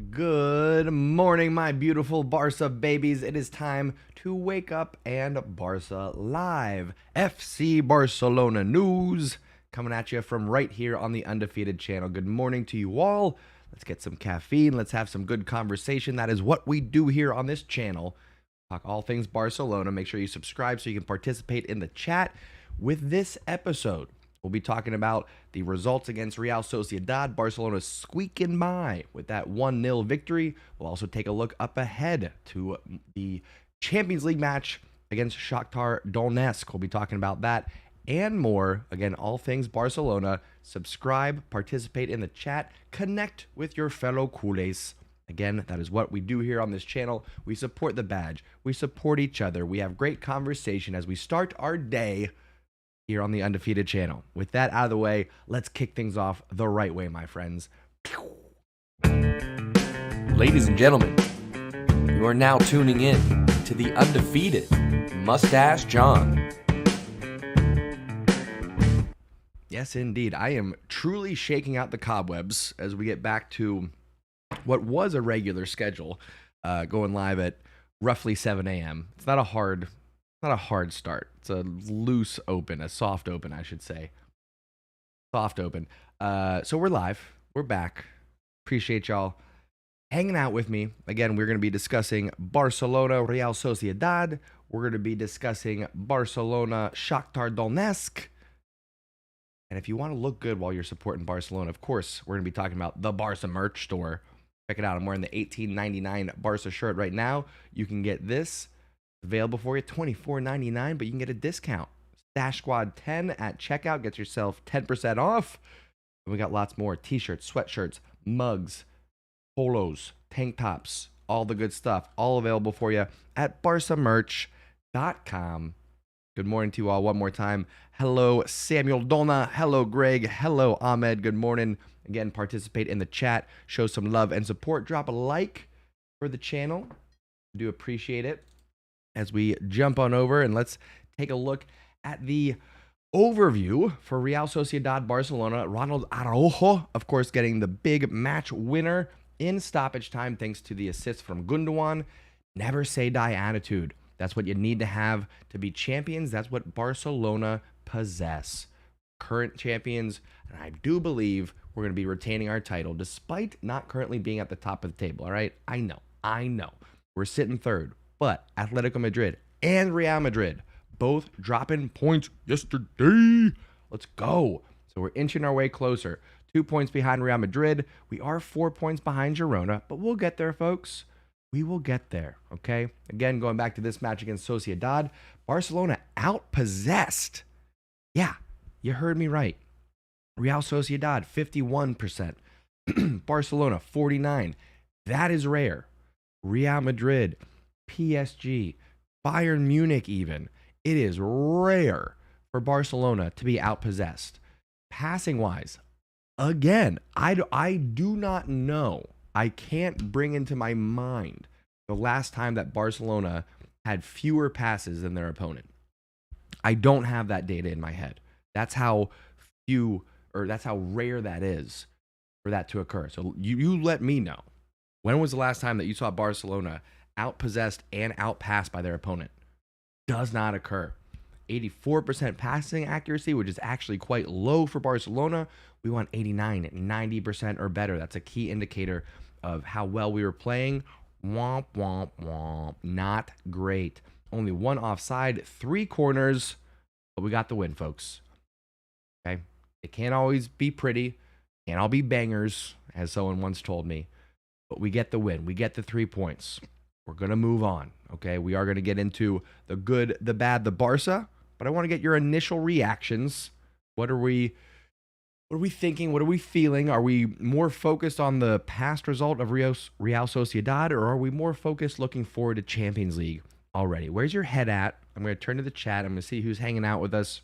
Good morning, my beautiful Barca babies. It is time to wake up and Barca live. FC Barcelona news coming at you from right here on the Undefeated channel. Good morning to you all. Let's get some caffeine. Let's have some good conversation. That is what we do here on this channel. Talk all things Barcelona. Make sure you subscribe so you can participate in the chat. With this episode, we'll be talking about the results against Real Sociedad. Barcelona squeaking by with that 1-0 victory. We'll also take a look up ahead to the Champions League match against Shakhtar Donetsk. We'll be talking about that and more. Again, all things Barcelona. Subscribe, participate in the chat, connect with your fellow culés. Again, that is what we do here on this channel. We support the badge. We support each other. We have great conversation as we start our day here on the Undefeated channel. With that out of the way, let's kick things off the right way, my friends. Ladies and gentlemen, you are now tuning in to the Undefeated Mustache John. Yes, indeed. I am truly shaking out the cobwebs as we get back to what was a regular schedule, going live at roughly 7 a.m. It's not a hard start. It's a loose open, a soft open, I should say. Soft open. So we're live. We're back. Appreciate y'all hanging out with me. Again, we're going to be discussing Barcelona, Real Sociedad. We're going to be discussing Barcelona, Shakhtar Donetsk. And if you want to look good while you're supporting Barcelona, of course, we're going to be talking about the Barca merch store. Check it out. I'm wearing the $18.99 Barca shirt right now. You can get this available for you, $24.99, but you can get a discount. Stash Squad 10 at checkout gets yourself 10% off. And we got lots more t-shirts, sweatshirts, mugs, polos, tank tops, all the good stuff, all available for you at barcamerch.com. Good morning to you all one more time. Hello, Samuel Dona. Hello, Greg. Hello, Ahmed. Good morning. Again, participate in the chat. Show some love and support. Drop a like for the channel. I do appreciate it. As we jump on over and let's take a look at the overview for Real Sociedad Barcelona. Ronald ARAUJO, of course, getting the big match winner in stoppage time thanks to the assist from Gundogan. Never say die attitude. That's what you need to have to be champions. That's what Barcelona possess. Current champions, and I do believe we're going to be retaining our title despite not currently being at the top of the table, all right? I know. We're sitting third, but Atletico Madrid and Real Madrid both dropping points yesterday. Let's go. So we're inching our way closer. 2 points behind Real Madrid. We are 4 points behind Girona, but we'll get there, folks. We will get there, okay? Again, going back to this match against Sociedad, Barcelona outpossessed. Yeah, you heard me right. Real Sociedad, 51%. Barcelona, 49%. That is rare. Real Madrid, PSG, Bayern Munich even. It is rare for Barcelona to be outpossessed. Passing-wise, again, I do not know. I can't bring into my mind the last time that Barcelona had fewer passes than their opponent. I don't have that data in my head. That's how few, or that's how rare that is for that to occur. So you let me know. When was the last time that you saw Barcelona outpossessed and outpassed by their opponent? Does not occur. 84% passing accuracy, which is actually quite low for Barcelona. We want 89, 90% or better. That's a key indicator of how well we were playing. Womp, womp, womp. Not great. Only one offside, 3 corners, but we got the win, folks. Okay? It can't always be pretty. Can't all be bangers, as someone once told me. But we get the win. We get the 3 points. We're going to move on, okay? We are going to get into the good, the bad, the Barca, but I want to get your initial reactions. What are we thinking? What are we feeling? Are we more focused on the past result of Real Sociedad, or are we more focused looking forward to Champions League already? Where's your head at? I'm going to turn to the chat. I'm going to see who's hanging out with us,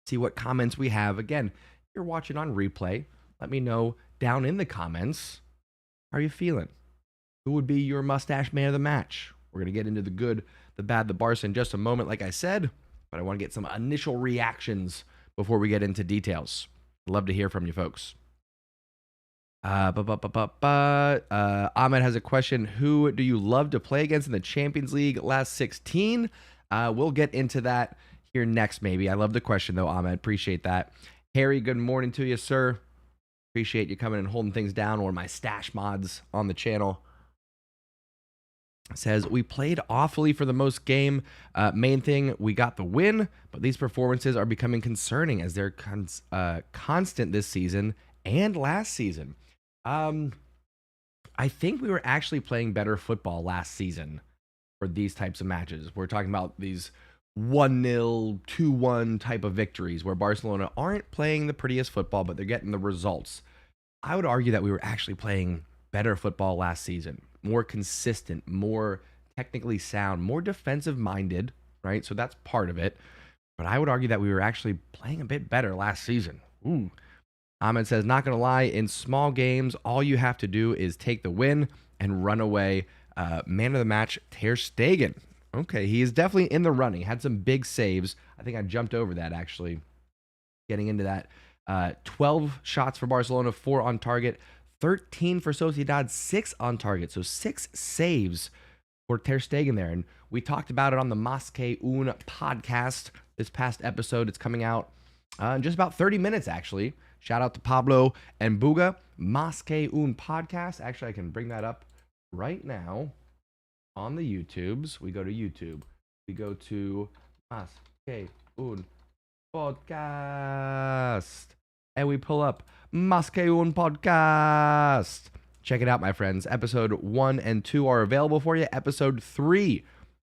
see what comments we have. Again, if you're watching on replay, let me know down in the comments. How are you feeling? Who would be your mustache man of the match? We're going to get into the good, the bad, the Barca in just a moment, like I said, but I want to get some initial reactions before we get into details. I'd love to hear from you folks. Ahmed has a question. Who do you love to play against in the Champions League last 16? We'll get into that here next, maybe. I love the question, though, Ahmed. Appreciate that. Harry, good morning to you, sir. Appreciate you coming and holding things down. One of my stash mods on the channel. Says, we played awfully for the most game. Main thing, we got the win, but these performances are becoming concerning as they're constant this season and last season. I think we were actually playing better football last season for these types of matches. We're talking about these 1-0, 2-1 type of victories where Barcelona aren't playing the prettiest football, but they're getting the results. I would argue that we were actually playing better football last season, more consistent, more technically sound, more defensive minded, right? So that's part of it. But I would argue that we were actually playing a bit better last season. Ooh. Ahmed says, not going to lie, in small games, all you have to do is take the win and run away. Man of the match, Ter Stegen. Okay, he is definitely in the running. Had some big saves. I think I jumped over that, actually, getting into that. 12 shots for Barcelona, 4 on target. 13 for Sociedad, 6 on target. So 6 saves for Ter Stegen there. And we talked about it on the Más que un podcast this past episode. It's coming out in just about 30 minutes, actually. Shout out to Pablo and Buga. Más que un podcast. Actually, I can bring that up right now on the YouTubes. We go to YouTube. We go to Más que un podcast. And we pull up Más que un podcast. Check it out, my friends. Episode 1 and 2 are available for you. Episode 3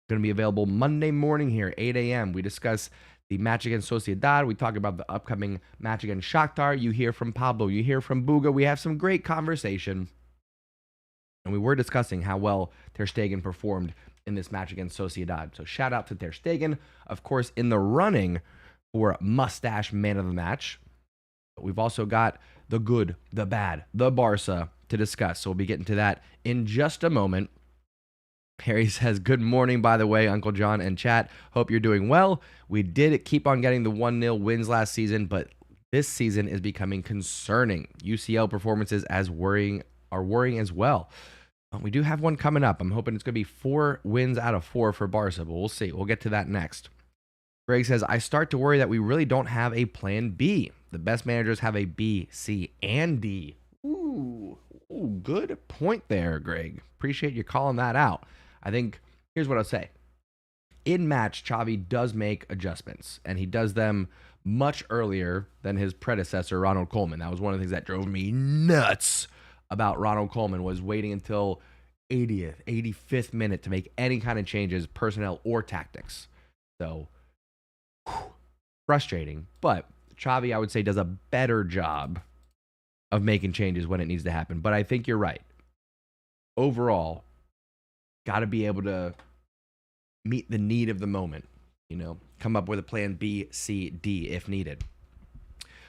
going to be available Monday morning here, 8 a.m. We discuss the match against Sociedad. We talk about the upcoming match against Shakhtar. You hear from Pablo. You hear from Buga. We have some great conversation. And we were discussing how well Ter Stegen performed in this match against Sociedad. So shout out to Ter Stegen. Of course, in the running for Mustache Man of the Match. But we've also got the good, the bad, the Barca to discuss. So we'll be getting to that in just a moment. Harry says, good morning, by the way, Uncle John and chat. Hope you're doing well. We did keep on getting the 1-0 wins last season, but this season is becoming concerning. UCL performances are worrying as well. We do have one coming up. I'm hoping it's going to be 4 wins out of 4 for Barca, but we'll see. We'll get to that next. Greg says, I start to worry that we really don't have a plan B. The best managers have a B, C, and D. Ooh, good point there, Greg. Appreciate you calling that out. I think, here's what I'll say. In match, Xavi does make adjustments, and he does them much earlier than his predecessor, Ronald Koeman. That was one of the things that drove me nuts about Ronald Koeman, was waiting until 80th, 85th minute to make any kind of changes, personnel or tactics. So, frustrating. But Xavi, I would say, does a better job of making changes when it needs to happen. But I think you're right. Overall, got to be able to meet the need of the moment, come up with a plan B, C, D if needed.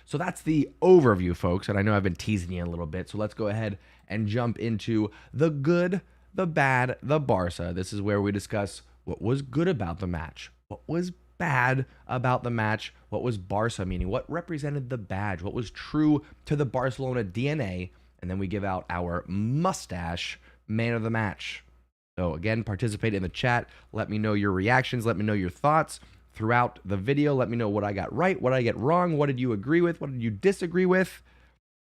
So that's the overview, folks, and I know I've been teasing you a little bit, so let's go ahead and jump into the good, the bad, the Barca. This is where we discuss what was good about the match, what was bad about the match, what was Barca meaning, what represented the badge, what was true to the Barcelona DNA, and then we give out our mustache man of the match. So again, participate in the chat. Let me know your reactions. Let me know your thoughts throughout the video. Let me know what I got right, what I get wrong. What did you agree with? What did you disagree with?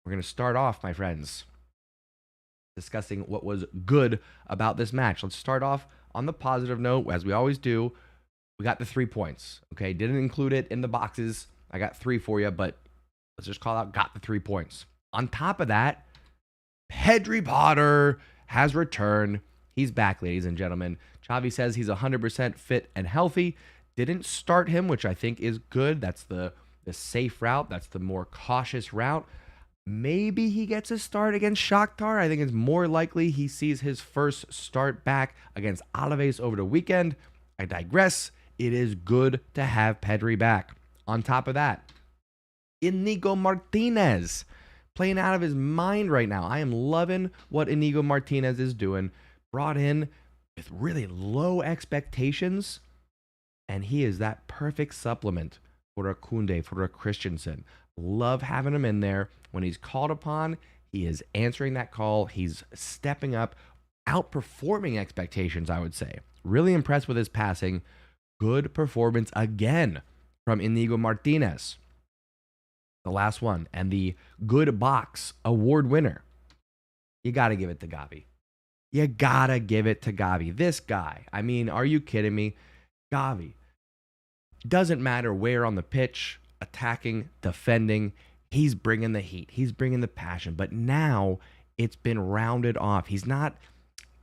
We're going to start off, my friends, discussing what was good about this match. Let's start off on the positive note, as we always do. We got the 3 points, okay? Didn't include it in the boxes. I got 3 for you, but let's just call out, got the 3 points. On top of that, Pedri Potter has returned. He's back, ladies and gentlemen. Xavi says he's 100% fit and healthy. Didn't start him, which I think is good. That's the safe route. That's the more cautious route. Maybe he gets a start against Shakhtar. I think it's more likely he sees his first start back against Alaves over the weekend. I digress. It is good to have Pedri back. On top of that, Inigo Martinez playing out of his mind right now. I am loving what Inigo Martinez is doing. Brought in with really low expectations, and he is that perfect supplement for a Kounde, for a Christensen. Love having him in there. When he's called upon, He is answering that call. He's stepping up, outperforming expectations, I would say. Really impressed with his passing. Good performance again from Inigo Martinez. The last one, and the Good Box Award winner. You got to give it to Gavi. You got to give it to Gavi. This guy, I mean, are you kidding me? Gavi. Doesn't matter where on the pitch, attacking, defending, he's bringing the heat. He's bringing the passion. But now it's been rounded off. He's not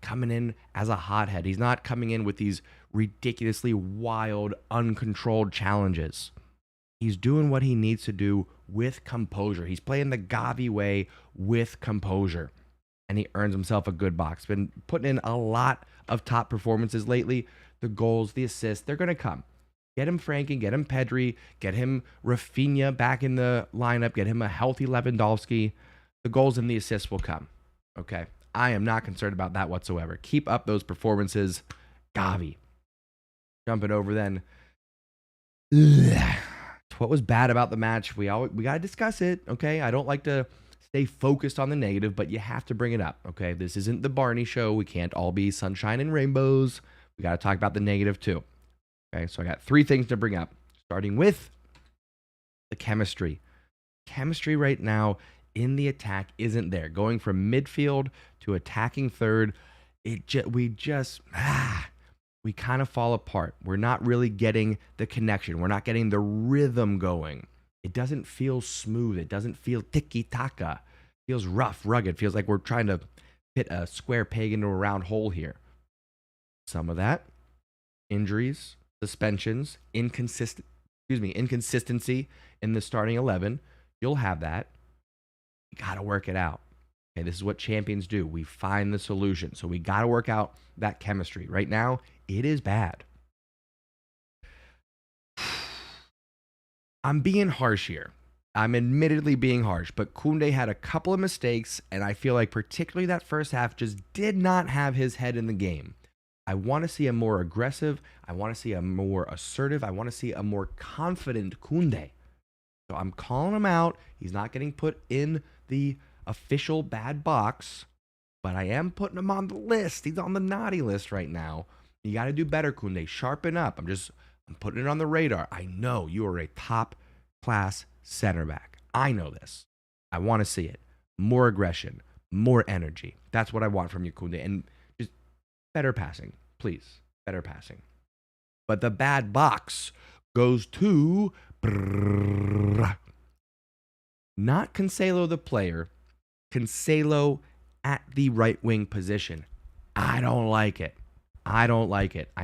coming in as a hothead. He's not coming in with these ridiculously wild, uncontrolled challenges. He's doing what he needs to do with composure. He's playing the Gavi way with composure. And he earns himself a good box. Been putting in a lot of top performances lately. The goals, the assists, they're going to come. Get him Frankie, get him Pedri, get him Raphinha back in the lineup, get him a healthy Lewandowski. The goals and the assists will come. Okay? I am not concerned about that whatsoever. Keep up those performances. Gavi. Jumping over then. What was bad about the match? We got to discuss it, okay? I don't like to stay focused on the negative, but you have to bring it up, okay? This isn't the Barney show. We can't all be sunshine and rainbows. We got to talk about the negative too. Okay, so I got 3 things to bring up, starting with the chemistry. Chemistry right now in the attack isn't there. Going from midfield to attacking third, we kind of fall apart. We're not really getting the connection. We're not getting the rhythm going. It doesn't feel smooth. It doesn't feel tiki-taka. It feels rough, rugged. It feels like we're trying to fit a square peg into a round hole here. Some of that, injuries, suspensions, inconsistency in the starting 11. You'll have that. You got to work it out. Okay, this is what champions do. We find the solution. So we got to work out that chemistry. Right now, it is bad. I'm being harsh here. I'm admittedly being harsh, but Kounde had a couple of mistakes, and I feel like particularly that first half just did not have his head in the game. I want to see a more aggressive, I want to see a more assertive, I want to see a more confident Kounde. So I'm calling him out. He's not getting put in the official bad box, but I am putting him on the list. He's on the naughty list right now. You got to do better, Kounde. Sharpen up. I'm putting it on the radar. I know you are a top-class center back. I know this. I want to see it. More aggression, more energy. That's what I want from you, Kounde. And just better passing, please. Better passing. But the bad box goes to not Cancelo the player, Cancelo at the right wing position. I don't like it. I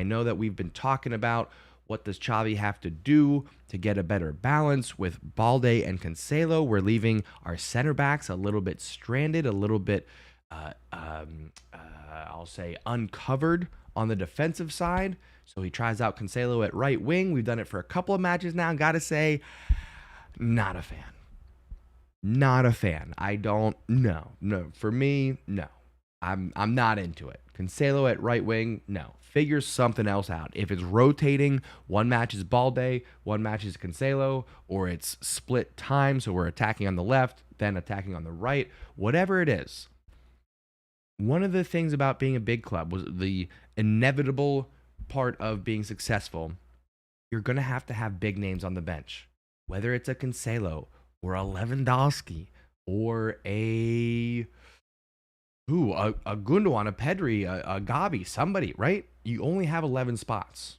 know that we've been talking about what does Xavi have to do to get a better balance with Balde and Cancelo. We're leaving our center backs a little bit stranded, a little bit, I'll say, uncovered on the defensive side. So he tries out Cancelo at right wing. We've done it for a couple of matches now. Got to say, not a fan. Not a fan. No. For me, no. I'm not into it. Cancelo at right wing, no. Figure something else out. If it's rotating, one match is Balde, one match is Cancelo, or it's split time, so we're attacking on the left, then attacking on the right, whatever it is. One of the things about being a big club was the inevitable part of being successful. You're going to have big names on the bench, whether it's a Cancelo or a Lewandowski or a gundogan, a Pedri, a Gavi, somebody, right? You only have 11 spots.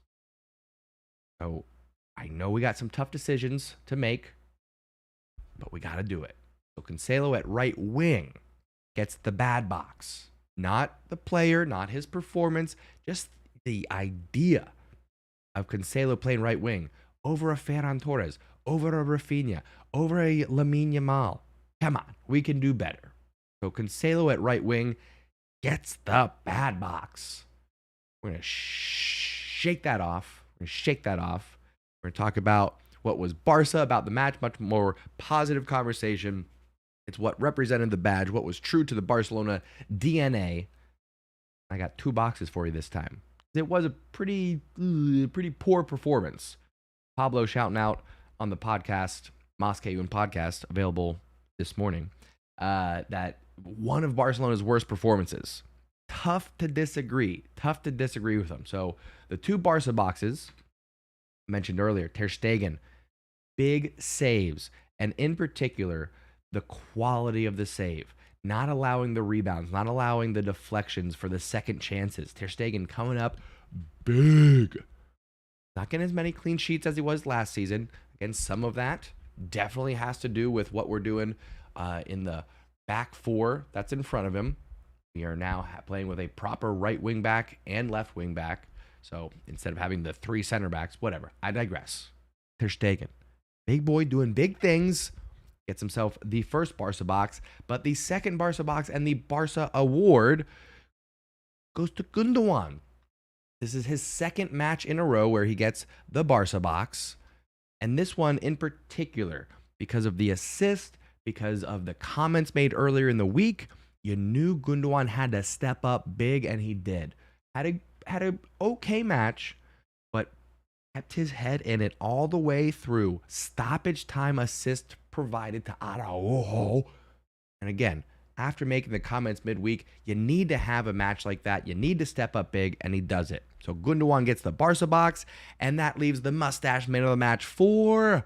So I know we got some tough decisions to make, but we got to do it. So Cancelo at right wing gets the bad box. Not the player, not his performance, just the idea of Cancelo playing right wing over a Ferran Torres, over a Raphinha, over a Lamine Yamal. Come on, we can do better. So Cancelo at right wing gets the bad box. We're going to shake that off. We're going to talk about what was Barca, about the match, much more positive conversation. It's what represented the badge, what was true to the Barcelona DNA. I got 2 boxes for you this time. It was a pretty poor performance. Pablo shouting out on the podcast, Moscow podcast, available this morning. that one of Barcelona's worst performances. Tough to disagree. Tough to disagree with them. So the two Barca boxes mentioned earlier, Ter Stegen, big saves, and in particular, the quality of the save. Not allowing the rebounds, not allowing the deflections for the second chances. Ter Stegen coming up big. Not getting as many clean sheets as he was last season. Again, some of that definitely has to do with what we're doing in the back four that's in front of him. We are now playing with a proper right wing back and left wing back. So instead of having the three center backs, whatever. I digress. Ter Stegen, big boy doing big things. Gets himself the first Barca box, but the second Barca box and the Barca award goes to Gundogan. This is his second match in a row where he gets the Barca box. And this one in particular, because of the assist, because of the comments made earlier in the week, you knew Gundogan had to step up big, and he did. Had a okay match, but kept his head in it all the way through. Stoppage time assist provided to ARAUJO. And again, after making the comments midweek, you need to have a match like that. You need to step up big, and he does it. So Gundogan gets the Barca box, and that leaves the mustache man of the match for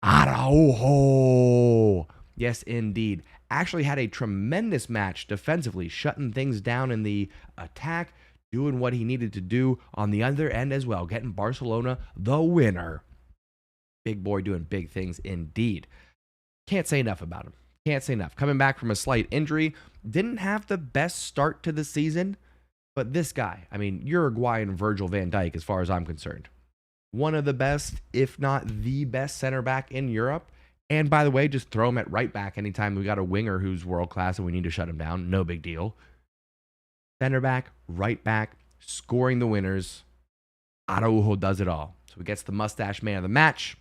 ARAUJO. Yes, indeed. Actually had a tremendous match defensively, shutting things down in the attack, doing what he needed to do on the other end as well, getting Barcelona the winner. Big boy doing big things indeed. Can't say enough about him. Can't say enough. Coming back from a slight injury, didn't have the best start to the season, but this guy, I mean, Uruguayan Virgil van Dijk as far as I'm concerned. One of the best, if not the best center back in Europe. And by the way, just throw him at right back anytime we got a winger who's world class and we need to shut him down. No big deal. Center back, right back, scoring the winners. ARAUJO does it all. So he gets the mustache man of the match.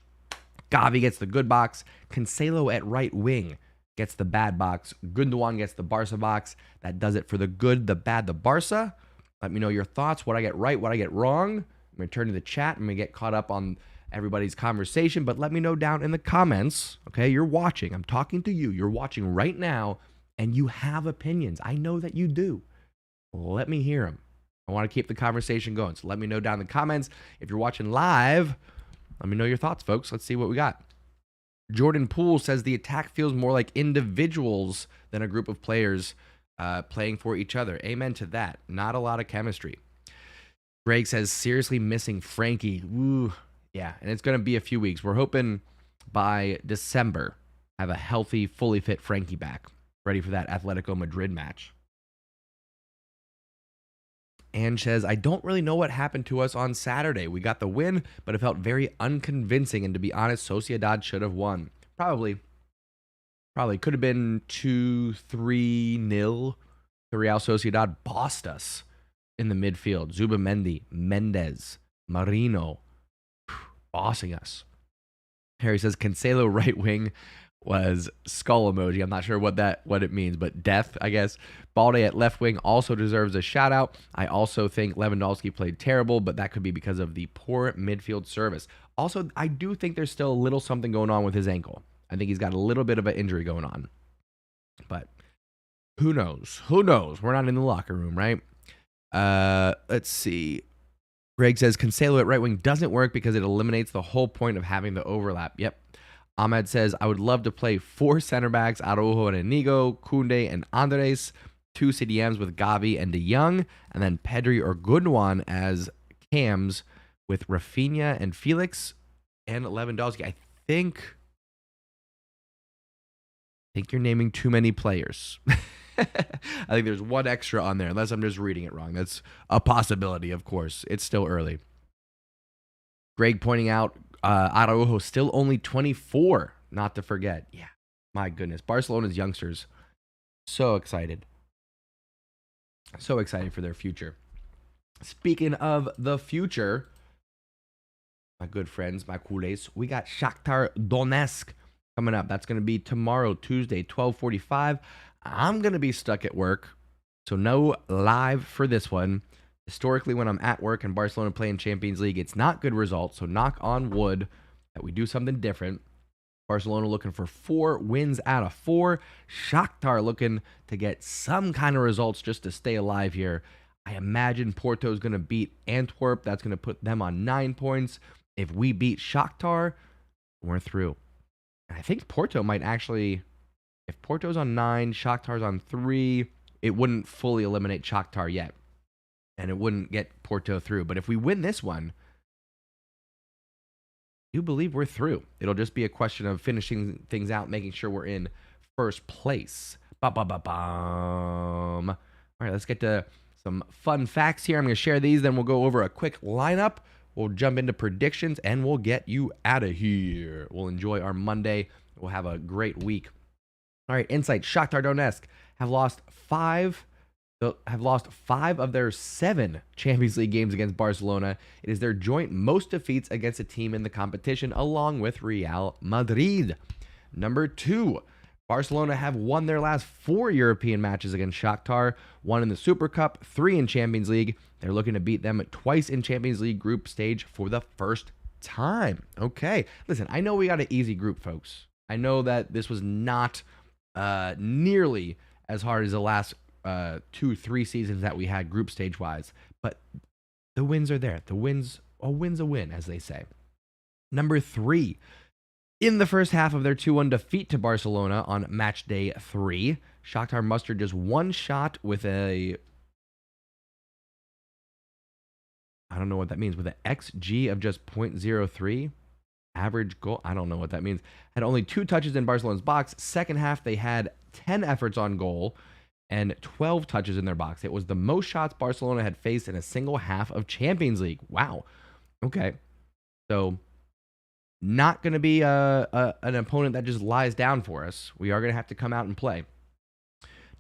Gavi gets the good box. Cancelo at right wing gets the bad box. Gundogan gets the Barca box. That does it for the good, the bad, the Barca. Let me know your thoughts, what I get right, what I get wrong. I'm going to turn to the chat. I'm going to get caught up on everybody's conversation, but let me know down in the comments. Okay, you're watching. I'm talking to you. You're watching right now, and you have opinions. I know that you do. Let me hear them. I want to keep the conversation going, so let me know down in the comments. If you're watching live, let me know your thoughts, folks. Let's see what we got. Jordan Poole says the attack feels more like individuals than a group of players playing for each other. Amen to that. Not a lot of chemistry. Greg says, seriously missing Frankie. Ooh. Yeah, and it's going to be a few weeks. We're hoping by December have a healthy, fully fit Frankie back, ready for that Atletico Madrid match. And says, I don't really know what happened to us on Saturday. We got the win, but it felt very unconvincing, and to be honest, Sociedad should have won. Probably could have been 2-3-0. The Real Sociedad bossed us in the midfield. Zubamendi, Mendes, Marino, bossing us. Harry says Cancelo right wing was skull emoji. I'm not sure what it means, but death, I guess. Balde at left wing also deserves a shout out. I also think Lewandowski played terrible, but that could be because of the poor midfield service. Also, I do think there's still a little something going on with his ankle. I think he's got a little bit of an injury going on. But who knows? Who knows? We're not in the locker room, right? Let's see. Greg says Cancelo at right wing doesn't work because it eliminates the whole point of having the overlap. Yep. Ahmed says, I would love to play 4 center backs, ARAUJO and Inigo, Kounde and Andres, 2 CDMs with Gavi and De Jong, and then Pedri or Gundogan as cams with Raphinha and Felix and Lewandowski. I think you're naming too many players. I think there's one extra on there, unless I'm just reading it wrong. That's a possibility, of course. It's still early. Greg pointing out ARAUJO still only 24, not to forget. Yeah, my goodness. Barcelona's youngsters, so excited. So excited for their future. Speaking of the future, my good friends, my culés, we got Shakhtar Donetsk coming up. That's going to be tomorrow, Tuesday, 12:45. I'm going to be stuck at work, so no live for this one. Historically, when I'm at work and Barcelona playing Champions League, it's not good results, so knock on wood that we do something different Barcelona looking for 4 wins out of 4. Shakhtar looking to get some kind of results just to stay alive here. I imagine Porto is going to beat Antwerp. That's going to put them on 9 points. If we beat Shakhtar, we're through. I think Porto might actually, if Porto's on 9, Shakhtar's on 3, it wouldn't fully eliminate Shakhtar yet. And it wouldn't get Porto through. But if we win this one, I do believe we're through. It'll just be a question of finishing things out, making sure we're in first place. Ba-ba-ba-bum. All right, let's get to some fun facts here. I'm going to share these, then we'll go over a quick lineup. We'll jump into predictions, and we'll get you out of here. We'll enjoy our Monday. We'll have a great week. All right, insight. Shakhtar Donetsk have lost 5 of their 7 Champions League games against Barcelona. It is their joint most defeats against a team in the competition, along with Real Madrid. Number 2, Barcelona have won their last 4 European matches against Shakhtar, 1 in the Super Cup, 3 in Champions League. They're looking to beat them twice in Champions League group stage for the first time. Okay, listen, I know we got an easy group, folks. I know that this was not nearly as hard as the last 2-3 seasons that we had group stage wise, but the wins are there. A win's a win, as they say. Number 3, in the first half of their 2-1 defeat to Barcelona on match day 3, Shakhtar mustered just 1 shot with I don't know what that means, with an XG of just 0.03. Average goal, I don't know what that means. Had only 2 touches in Barcelona's box. Second half, they had 10 efforts on goal and 12 touches in their box. It was the most shots Barcelona had faced in a single half of Champions League. Wow. Okay. So, not going to be an opponent that just lies down for us. We are going to have to come out and play.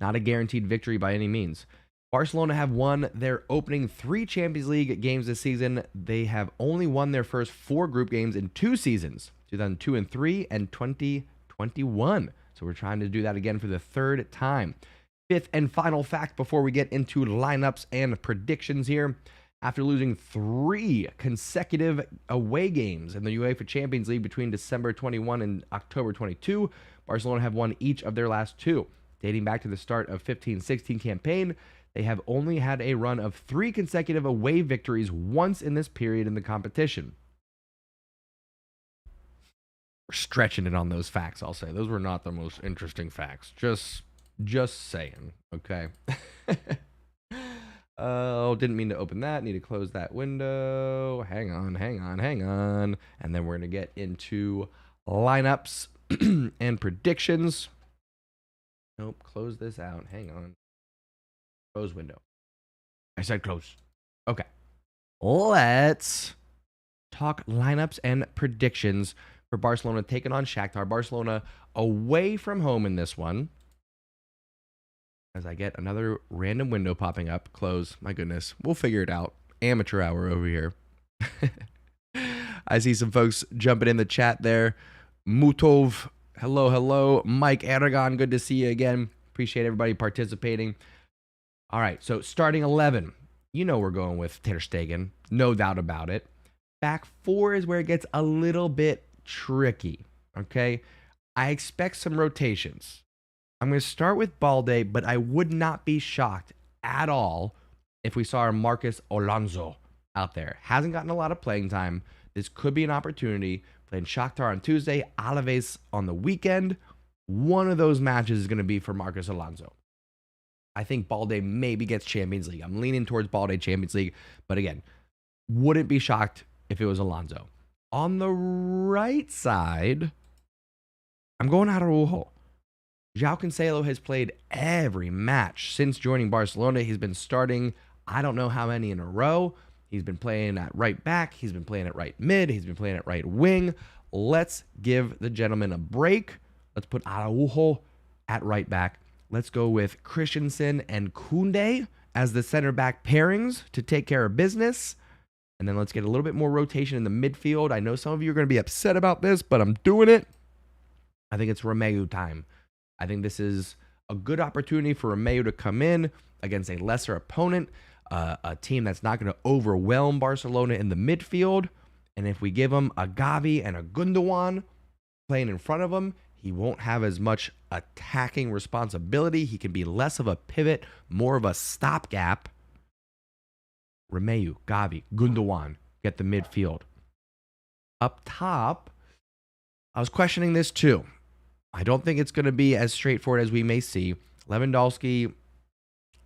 Not a guaranteed victory by any means. Barcelona have won their opening 3 Champions League games this season. They have only won their first 4 group games in 2 seasons, 2002 and 3 and 2021. So we're trying to do that again for the 3rd time. 5th and final fact before we get into lineups and predictions here. After losing 3 consecutive away games in the UEFA Champions League between December 21 and October 22, Barcelona have won each of their last 2. Dating back to the start of 15-16 campaign, they have only had a run of 3 consecutive away victories once in this period in the competition. We're stretching it on those facts, I'll say. Those were not the most interesting facts. Just saying, okay? Oh, didn't mean to open that. Need to close that window. Hang on. And then we're going to get into lineups and predictions. Nope, close this out. Hang on. Close window. I said close. Okay. Let's talk lineups and predictions for Barcelona taking on Shakhtar. Barcelona away from home in this one. As I get another random window popping up. Close. My goodness. We'll figure it out. Amateur hour over here. I see some folks jumping in the chat there. Mutov. Hello. Mike Aragon. Good to see you again. Appreciate everybody participating. All right, so starting 11. You know we're going with Ter Stegen. No doubt about it. Back 4 is where it gets a little bit tricky, okay? I expect some rotations. I'm going to start with Balde, but I would not be shocked at all if we saw our Marcos Alonso out there. Hasn't gotten a lot of playing time. This could be an opportunity. Playing Shakhtar on Tuesday, Alaves on the weekend. One of those matches is going to be for Marcos Alonso. I think Balde maybe gets Champions League. I'm leaning towards Balde Champions League. But again, wouldn't be shocked if it was Alonso. On the right side, I'm going ARAUJO. Joao Cancelo has played every match since joining Barcelona. He's been starting, I don't know how many in a row. He's been playing at right back. He's been playing at right mid. He's been playing at right wing. Let's give the gentleman a break. Let's put ARAUJO at right back. Let's go with Christensen and Kounde as the center back pairings to take care of business. And then let's get a little bit more rotation in the midfield. I know some of you are going to be upset about this, but I'm doing it. I think it's Romeu time. I think this is a good opportunity for Romeu to come in against a lesser opponent, a team that's not going to overwhelm Barcelona in the midfield. And if we give them a Gavi and a Gundogan, playing in front of him. He won't have as much attacking responsibility. He can be less of a pivot, more of a stopgap. Romeu, Gavi, Gundogan get the midfield. Up top, I was questioning this too. I don't think it's going to be as straightforward as we may see. Lewandowski,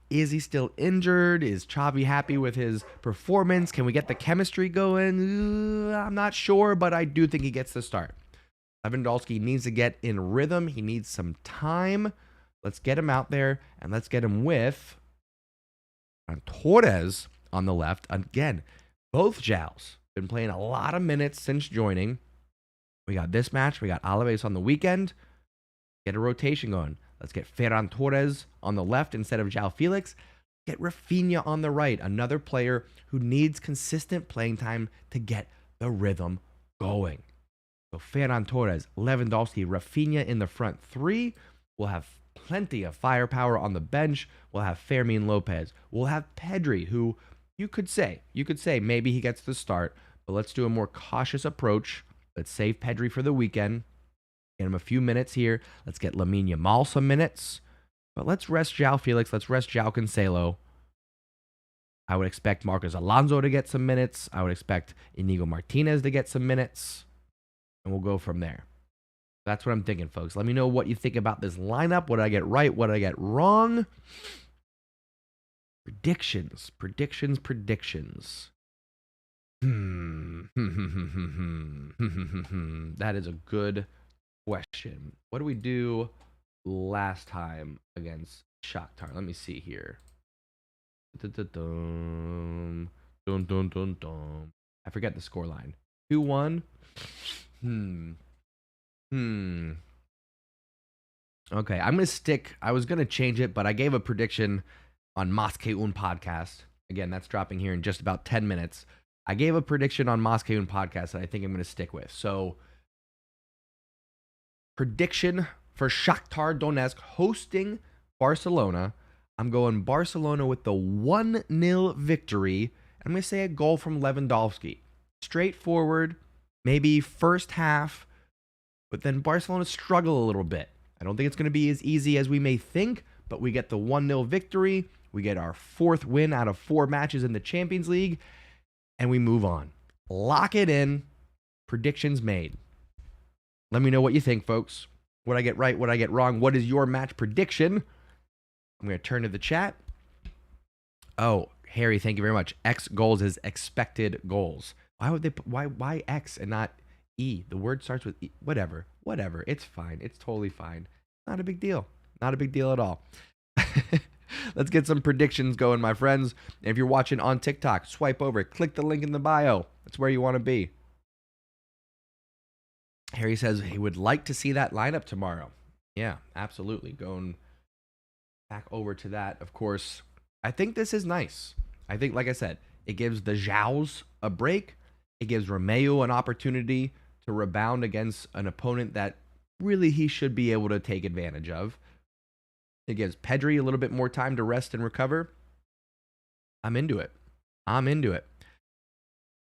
is he still injured? Is Xavi happy with his performance? Can we get the chemistry going? I'm not sure, but I do think he gets the start. Lewandowski needs to get in rhythm. He needs some time. Let's get him out there, and let's get him with Torres on the left. Again, both jows been playing a lot of minutes since joining. We got this match. We got Alaves on the weekend. Get a rotation going. Let's get Ferran Torres on the left instead of Joao Felix. Get Raphinha on the right, another player who needs consistent playing time to get the rhythm going. So Ferran Torres, Lewandowski, Raphinha in the front three. We'll have plenty of firepower on the bench. We'll have Fermin Lopez. We'll have Pedri, who you could say maybe he gets the start, but let's do a more cautious approach. Let's save Pedri for the weekend. Get him a few minutes here. Let's get Lamine Yamal some minutes. But let's rest Joao Felix. Let's rest Joao Cancelo. I would expect Marcos Alonso to get some minutes. I would expect Inigo Martinez to get some minutes. And we'll go from there. That's what I'm thinking, folks. Let me know what you think about this lineup. What did I get right? What did I get wrong? Predictions. That is a good question. What do we do last time against Shakhtar? Let me see here. I forget the scoreline. 2-1. Okay, I'm going to stick. I was going to change it, but I gave a prediction on Moskeun podcast. Again, that's dropping here in just about 10 minutes. I gave a prediction on Moskeun podcast that I think I'm going to stick with. So, prediction for Shakhtar Donetsk hosting Barcelona. I'm going Barcelona with the 1-0 victory. I'm going to say a goal from Lewandowski. Straightforward, maybe first half, but then Barcelona struggle a little bit. I don't think it's going to be as easy as we may think, but we get the 1-0 victory. We get our 4th win out of 4 matches in the Champions League, and we move on. Lock it in. Predictions made. Let me know what you think, folks. What I get right, what I get wrong. What is your match prediction? I'm going to turn to the chat. Oh, Harry, thank you very much. X goals is expected goals. Why would they? Why X and not E? The word starts with E. Whatever. It's fine. It's totally fine. Not a big deal. Not a big deal at all. Let's get some predictions going, my friends. And if you're watching on TikTok, swipe over. Click the link in the bio. That's where you want to be. Harry says he would like to see that lineup tomorrow. Yeah, absolutely. Going back over to that, of course. I think this is nice. I think, like I said, it gives the Jows a break. It gives Romeu an opportunity to rebound against an opponent that really he should be able to take advantage of. It gives Pedri a little bit more time to rest and recover. I'm into it.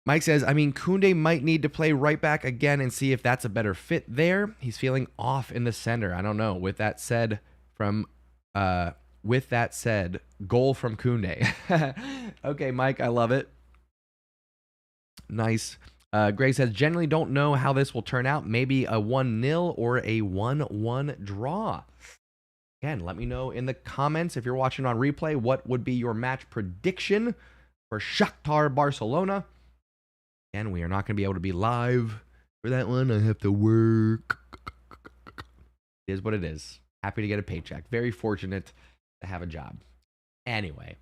Mike says, Kounde might need to play right back again and see if that's a better fit there. He's feeling off in the center. I don't know. With that said, goal from Kounde. Okay, Mike, I love it. Nice. Greg says, generally don't know how this will turn out. Maybe a 1-0 or a 1-1 draw. Again, let me know in the comments if you're watching on replay, what would be your match prediction for Shakhtar Barcelona. Again, we are not going to be able to be live for that one. I have to work. It is what it is. Happy to get a paycheck. Very fortunate to have a job. Anyway,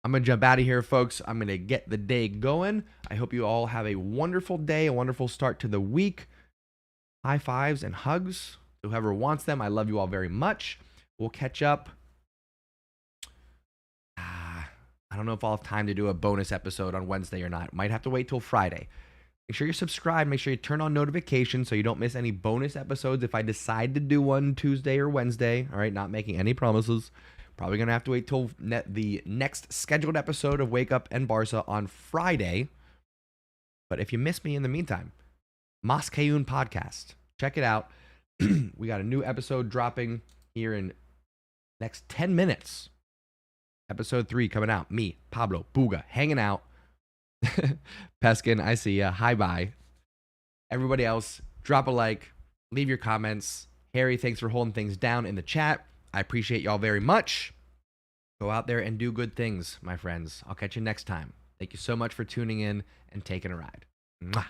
I'm going to jump out of here, folks. I'm going to get the day going. I hope you all have a wonderful day, a wonderful start to the week. High fives and hugs to whoever wants them. I love you all very much. We'll catch up. I don't know if I'll have time to do a bonus episode on Wednesday or not. Might have to wait till Friday. Make sure you're subscribed. Make sure you turn on notifications so you don't miss any bonus episodes if I decide to do one Tuesday or Wednesday. All right, not making any promises. Probably going to have to wait till the next scheduled episode of Wake Up and Barca on Friday. But if you miss me in the meantime, Moskeun podcast. check it out. We got a new episode dropping here in next 10 minutes. Episode 3 coming out. Me, Pablo, Buga, hanging out. Peskin, I see ya. Hi, bye. Everybody else, drop a like, leave your comments. Harry, thanks for holding things down in the chat. I appreciate y'all very much. Go out there and do good things, my friends. I'll catch you next time. Thank you so much for tuning in and taking a ride. Mwah.